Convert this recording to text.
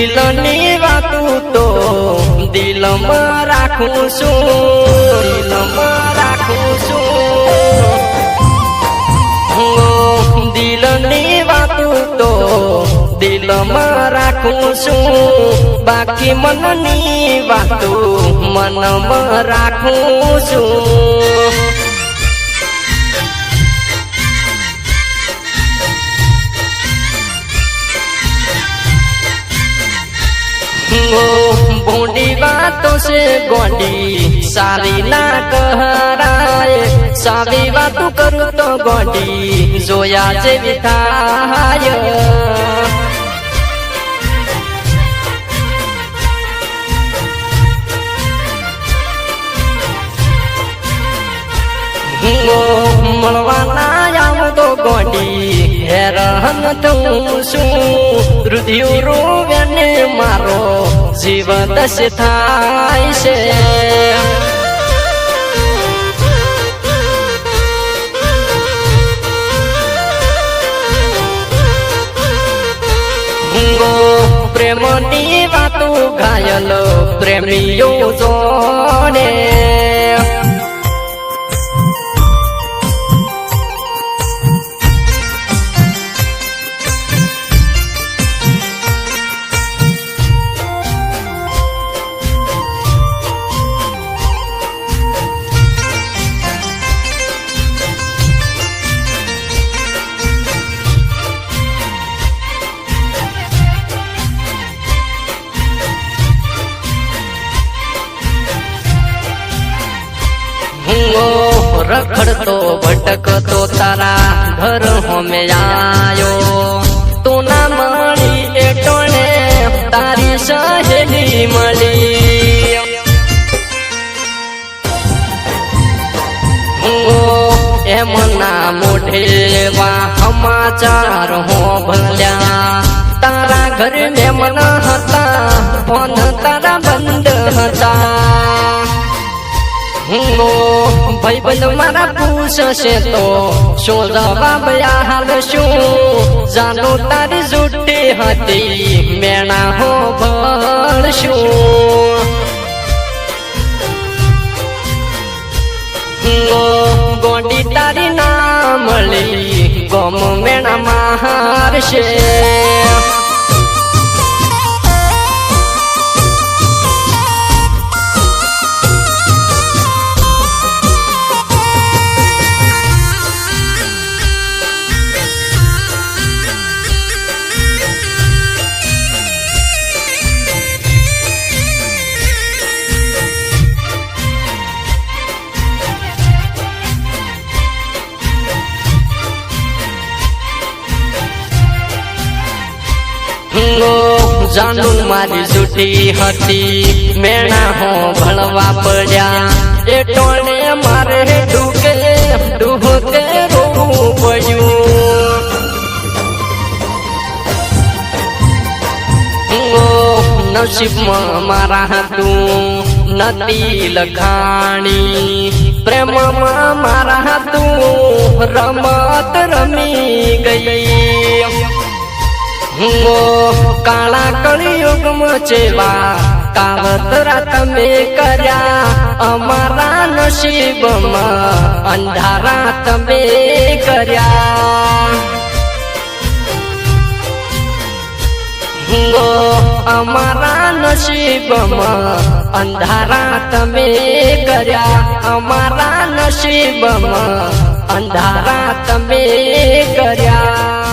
દિલની વાતું તો દિલમાં રાખું છું, દિલમાં રાખું છું, દિલની વાતું તો દિલમાં રાખું છું, બાકી મનની વાતું મનમાં રાખું છું. ભૂંડી વાતો છે ગોંડી સારી ના કરાય, સારી વાતો કરું તો ગોંડી જોયા જેવી થાય. મળવાના આવું તો ગોંડી હેરાન થઉં છું, રુધિર રોવ્યાને મારો જીવ દસ થાય છે. પ્રેમની વાતો ઘાયલ પ્રેમીઓ જોડે, રખડતો ભટકતો તારા ઘર હોમે આયો, તું ના મળી એટોણે તારી સહેલી મળી. એમના મોઢે સમાચાર હો ભલ્યા, તારા ઘરે મહેમાન હતા ફોન તારા બંધ હતા. ભાઈબંધ મારા પૂછશે તો શું જવાબ હાલશું, જાણો તારી જુઠ્ઠી હતી મેણા હો ભળશું. ગોંડી તારી ના મળી ગમ મેણા મારશે. જાનું મારી જુઠી હતી મેણા હો ભણવા પડ્યા, એ ટોળે મારે ડૂકે ડૂબકે રોવું પડ્યું. નસીબમાં મારા હતું નથી લખાણી, પ્રેમમાં મારા હતું રમત રમી ગઈ. કાળા કળિયુગમાં ચેવા કાવતરા તમે કર્યા, અમારા નસીબમાં અંધારા તમે કર્યા. અમારા નસીબમાં અંધારા તમે કર્યા, અમારા નસીબમાં અંધારા તમે કર્યા.